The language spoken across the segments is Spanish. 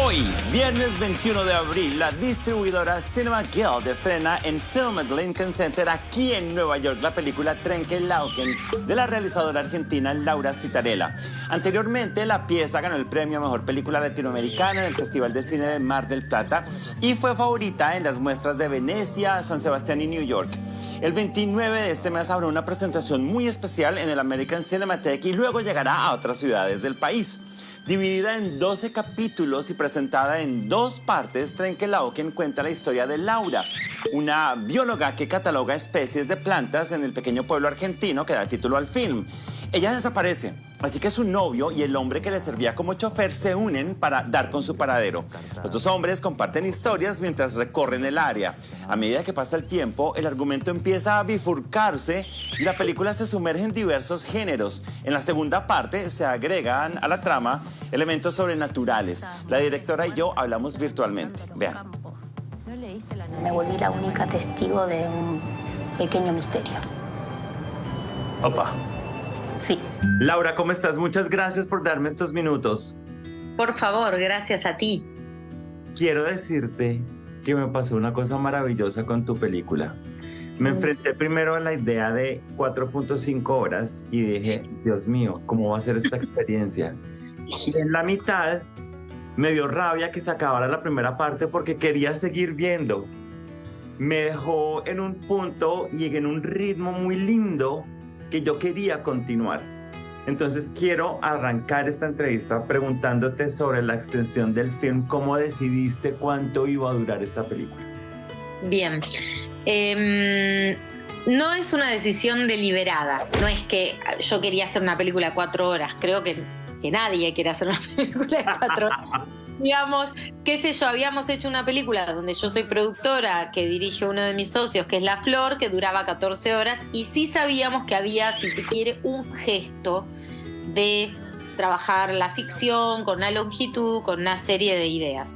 Hoy, viernes 21 de abril, la distribuidora Cinema Guild estrena en Film at Lincoln Center, aquí en Nueva York, la película Trenkelauken de la realizadora argentina Laura Citarella. Anteriormente, la pieza ganó el premio a Mejor Película Latinoamericana en el Festival de Cine de Mar del Plata y fue favorita en las muestras de Venecia, San Sebastián y New York. El 29 de este mes habrá una presentación muy especial en el American Cinematheque y luego llegará a otras ciudades del país. Dividida en 12 capítulos y presentada en 2 partes, Trenkelauken cuenta la historia de Laura, una bióloga que cataloga especies de plantas en el pequeño pueblo argentino que da título al film. Ella desaparece, así que su novio y el hombre que le servía como chofer se unen para dar con su paradero. Los dos hombres comparten historias mientras recorren el área. A medida que pasa el tiempo, el argumento empieza a bifurcarse y la película se sumerge en diversos géneros. En la segunda parte se agregan a la trama elementos sobrenaturales. La directora y yo hablamos virtualmente. Vean. Me volví la única testigo de un pequeño misterio. Opa. Sí. Laura, ¿cómo estás? Muchas gracias por darme estos minutos. Por favor, gracias a ti. Quiero decirte que me pasó una cosa maravillosa con tu película. Me enfrenté primero a la idea de 4.5 horas y dije, Dios mío, ¿cómo va a ser esta experiencia? Y en la mitad me dio rabia que se acabara la primera parte porque quería seguir viendo. Me dejó en un punto y en un ritmo muy lindo que yo quería continuar. Entonces quiero arrancar esta entrevista preguntándote sobre la extensión del film. ¿Cómo decidiste cuánto iba a durar esta película? Bien. No es una decisión deliberada. No es que yo quería hacer una película de 4 horas. Creo que nadie quiere hacer una película de 4 horas. Digamos, qué sé yo, habíamos hecho una película donde yo soy productora, que dirige uno de mis socios, que es La Flor, que duraba 14 horas, y sí sabíamos que había, si se quiere, un gesto de trabajar la ficción con una longitud, con una serie de ideas.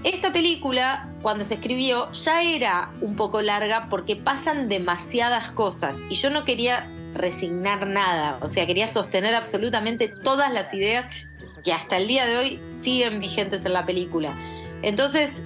Esta película, cuando se escribió, ya era un poco larga porque pasan demasiadas cosas y yo no quería resignar nada, o sea, quería sostener absolutamente todas las ideas que hasta el día de hoy siguen vigentes en la película. Entonces,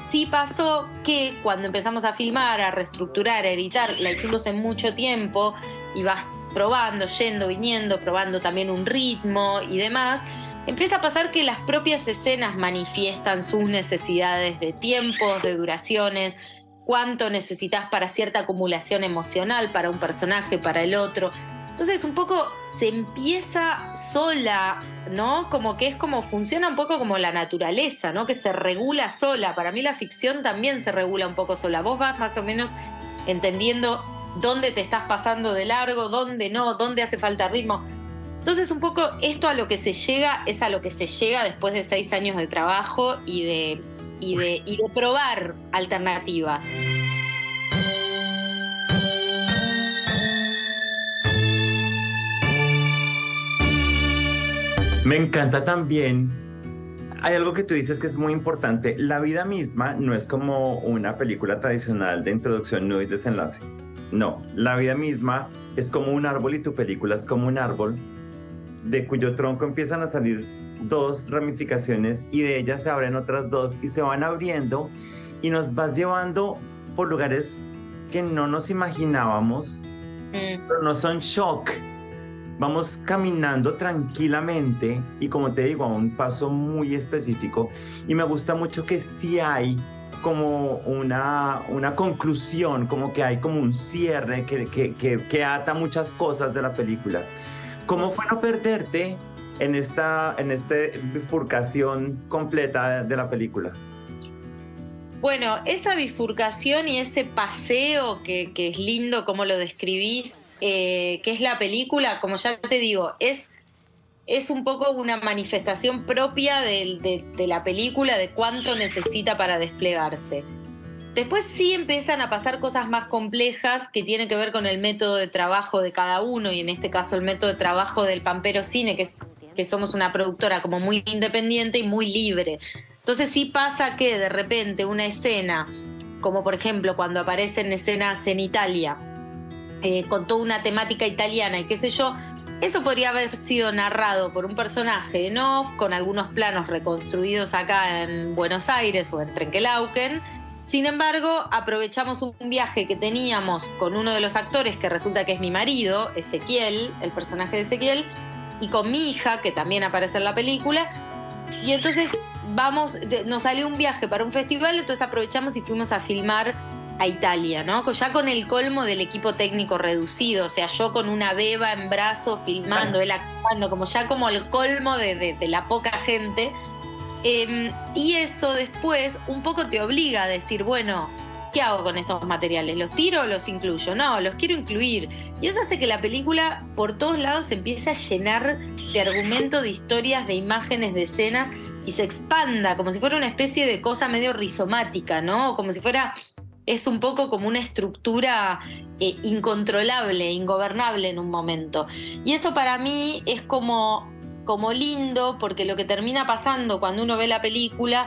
sí pasó que cuando empezamos a filmar, a reestructurar, a editar, la hicimos en mucho tiempo y vas probando, yendo, viniendo, probando también un ritmo y demás. Empieza a pasar que las propias escenas manifiestan sus necesidades de tiempos, de duraciones, cuánto necesitas para cierta acumulación emocional, para un personaje, para el otro. Entonces un poco se empieza sola, ¿no? Como que es como funciona un poco como la naturaleza, ¿no? Que se regula sola. Para mí la ficción también se regula un poco sola. Vos vas más o menos entendiendo dónde te estás pasando de largo, dónde no, dónde hace falta ritmo. Entonces un poco esto a lo que se llega es a lo que se llega después de 6 años de trabajo y de probar alternativas. Me encanta también, hay algo que tú dices que es muy importante, la vida misma no es como una película tradicional de introducción, nudo y desenlace. No, la vida misma es como un árbol y tu película es como un árbol de cuyo tronco empiezan a salir 2 ramificaciones y de ellas se abren otras 2 y se van abriendo y nos vas llevando por lugares que no nos imaginábamos, pero no son shock. Vamos caminando tranquilamente y, como te digo, a un paso muy específico. Y me gusta mucho que sí hay como una conclusión, como que hay como un cierre que ata muchas cosas de la película. ¿Cómo fue no perderte en esta bifurcación completa de la película? Bueno, esa bifurcación y ese paseo que es lindo como lo describís, que es la película, como ya te digo, es un poco una manifestación propia de la película, de cuánto necesita para desplegarse. Después sí empiezan a pasar cosas más complejas que tienen que ver con el método de trabajo de cada uno, y en este caso el método de trabajo del Pampero Cine, que somos una productora como muy independiente y muy libre. Entonces sí pasa que de repente una escena, como por ejemplo cuando aparecen escenas en Italia, con toda una temática italiana y qué sé yo, Eso podría haber sido narrado por un personaje en off, con algunos planos reconstruidos acá en Buenos Aires o en Trenquelauquen. Sin embargo, aprovechamos un viaje que teníamos con uno de los actores, que resulta que es mi marido, Ezequiel, el personaje de Ezequiel, y con mi hija, que también aparece en la película. Y entonces nos salió un viaje para un festival, entonces aprovechamos y fuimos a filmar a Italia, ¿no? Ya con el colmo del equipo técnico reducido, o sea, yo con una beba en brazo filmando, él actuando, como ya como el colmo de la poca gente. Y eso después un poco te obliga a decir, bueno, ¿qué hago con estos materiales? ¿Los tiro o los incluyo? No, los quiero incluir. Y eso hace que la película por todos lados se empiece a llenar de argumento, de historias, de imágenes, de escenas, y se expanda como si fuera una especie de cosa medio rizomática, ¿no? Como si fuera... Es un poco como una estructura incontrolable, ingobernable en un momento. Y eso para mí es como lindo, porque lo que termina pasando cuando uno ve la película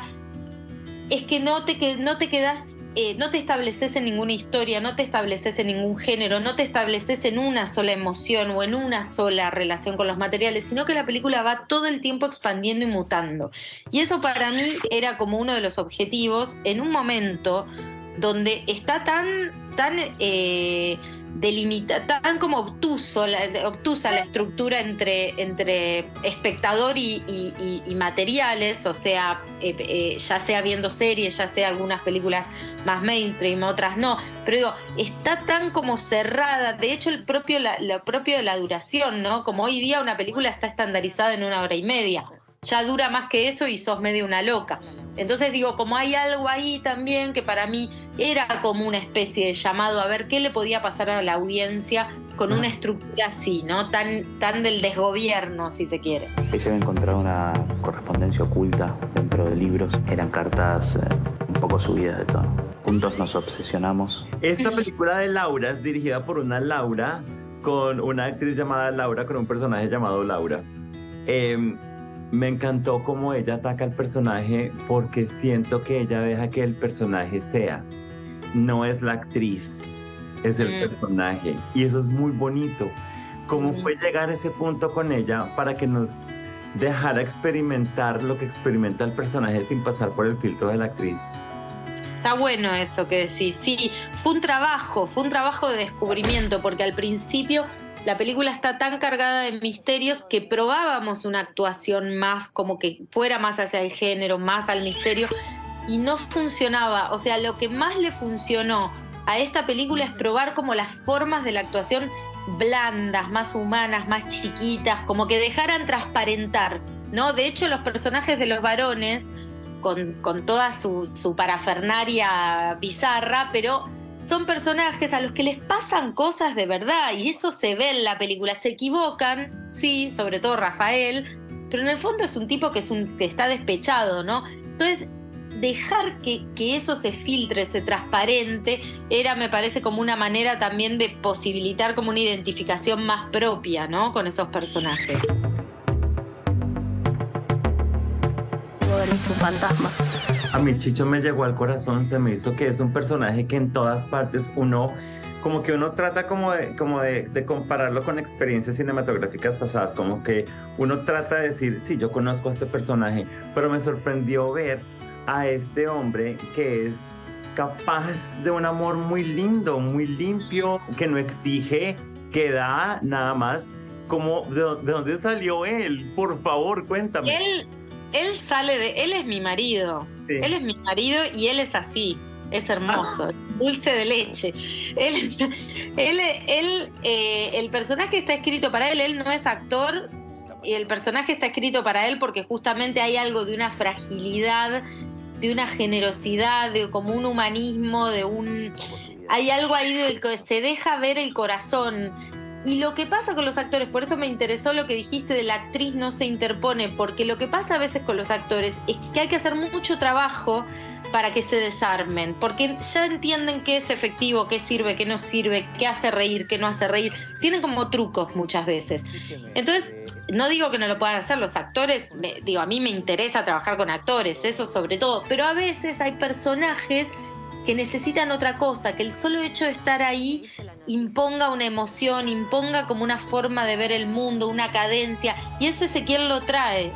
es que no te quedas, no te estableces en ninguna historia, no te estableces en ningún género, no te estableces en una sola emoción o en una sola relación con los materiales, sino que la película va todo el tiempo expandiendo y mutando. Y eso para mí era como uno de los objetivos en un momento donde está tan delimitada, tan como obtusa la estructura entre espectador y materiales, o sea, ya sea viendo series, ya sea algunas películas más mainstream, otras no, pero digo, está tan como cerrada. De hecho, lo propio de la duración, ¿no? Como hoy día una película está estandarizada en 1 hora y media. Ya dura más que eso y sos medio una loca. Entonces digo, como hay algo ahí también que para mí era como una especie de llamado a ver qué le podía pasar a la audiencia con una estructura así, ¿no? Tan del desgobierno, si se quiere. Ella había encontrado una correspondencia oculta dentro de libros. Eran cartas un poco subidas de tono. Juntos nos obsesionamos. Esta película de Laura es dirigida por una Laura, con una actriz llamada Laura, con un personaje llamado Laura. Me encantó cómo ella ataca al personaje, porque siento que ella deja que el personaje sea. No es la actriz, es el personaje. Y eso es muy bonito. ¿Cómo fue llegar a ese punto con ella para que nos dejara experimentar lo que experimenta el personaje sin pasar por el filtro de la actriz? Está bueno eso que decís. Sí, fue un trabajo de descubrimiento, porque al principio la película está tan cargada de misterios que probábamos una actuación más, como que fuera más hacia el género, más al misterio, y no funcionaba. O sea, lo que más le funcionó a esta película es probar como las formas de la actuación blandas, más humanas, más chiquitas, como que dejaran transparentar, ¿no? De hecho, los personajes de los varones, con toda su parafernaria bizarra, pero son personajes a los que les pasan cosas de verdad, y eso se ve en la película. Se equivocan, sí, sobre todo Rafael, pero en el fondo es un tipo que está despechado, ¿no? Entonces, dejar que eso se filtre, se transparente, me parece como una manera también de posibilitar como una identificación más propia, ¿no? Con esos personajes. Tu fantasma. A mi Chicho me llegó al corazón, se me hizo que es un personaje que en todas partes uno trata como de compararlo con experiencias cinematográficas pasadas, como que uno trata de decir, sí, yo conozco a este personaje, pero me sorprendió ver a este hombre que es capaz de un amor muy lindo, muy limpio, que no exige, que da nada más. ¿De dónde salió él? Por favor, cuéntame. Él es mi marido. Sí. Él es mi marido y él es así. Es hermoso, dulce de leche. El personaje está escrito para él no es actor, y el personaje está escrito para él porque justamente hay algo de una fragilidad, de una generosidad, de como un humanismo, hay algo ahí del que se deja ver el corazón. Y lo que pasa con los actores, por eso me interesó lo que dijiste de la actriz no se interpone, porque lo que pasa a veces con los actores es que hay que hacer mucho trabajo para que se desarmen, porque ya entienden qué es efectivo, qué sirve, qué no sirve, qué hace reír, qué no hace reír. Tienen como trucos muchas veces. Entonces, no digo que no lo puedan hacer los actores, a mí me interesa trabajar con actores, eso sobre todo, pero a veces hay personajes que necesitan otra cosa, que el solo hecho de estar ahí imponga una emoción, imponga como una forma de ver el mundo, una cadencia, y eso Ezequiel lo trae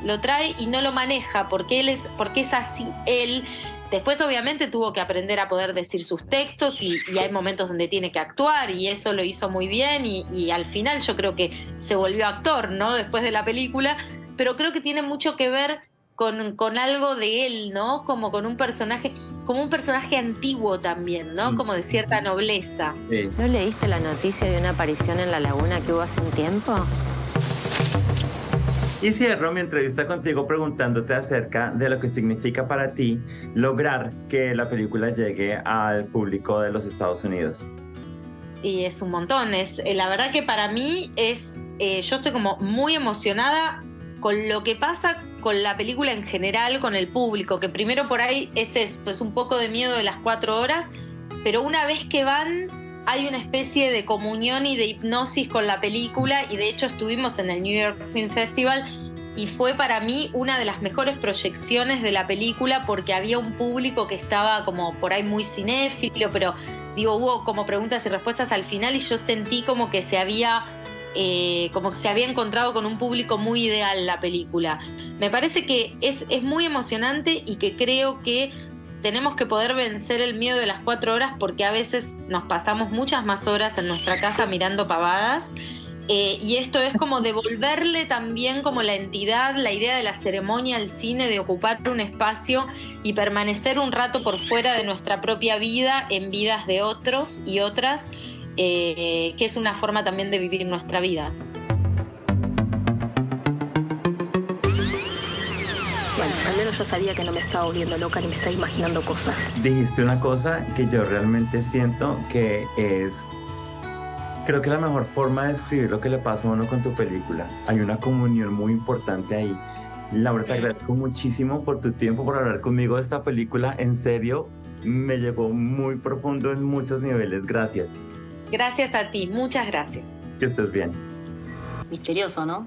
y no lo maneja, porque es así él. Después obviamente tuvo que aprender a poder decir sus textos y hay momentos donde tiene que actuar y eso lo hizo muy bien y al final yo creo que se volvió actor, ¿no? Después de la película, pero creo que tiene mucho que ver con algo de él, ¿no? Como un personaje antiguo también, ¿no? Como de cierta nobleza. Sí. ¿No leíste la noticia de una aparición en la laguna que hubo hace un tiempo? Y cierro mi entrevista contigo preguntándote acerca de lo que significa para ti lograr que la película llegue al público de los Estados Unidos. Y es un montón, la verdad que para mí yo estoy como muy emocionada con lo que pasa con la película en general, con el público, que primero por ahí es esto, es un poco de miedo de las 4 horas, pero una vez que van hay una especie de comunión y de hipnosis con la película y de hecho estuvimos en el New York Film Festival y fue para mí una de las mejores proyecciones de la película porque había un público que estaba como por ahí muy cinéfilo, pero digo, hubo como preguntas y respuestas al final y yo sentí como que se había encontrado con un público muy ideal la película. Me parece que es muy emocionante y que creo que tenemos que poder vencer el miedo de las 4 horas porque a veces nos pasamos muchas más horas en nuestra casa mirando pavadas y esto es como devolverle también como la entidad, la idea de la ceremonia al cine, de ocupar un espacio y permanecer un rato por fuera de nuestra propia vida en vidas de otros y otras, que es una forma también de vivir nuestra vida. Bueno, al menos yo sabía que no me estaba volviendo loca ni me estaba imaginando cosas. Dijiste una cosa que yo realmente siento que creo que la mejor forma de describir lo que le pasa a uno con tu película. Hay una comunión muy importante ahí. Laura, te agradezco muchísimo por tu tiempo, por hablar conmigo de esta película. En serio, me llegó muy profundo en muchos niveles. Gracias. Gracias a ti, muchas gracias. Que estés bien. Misterioso, ¿no?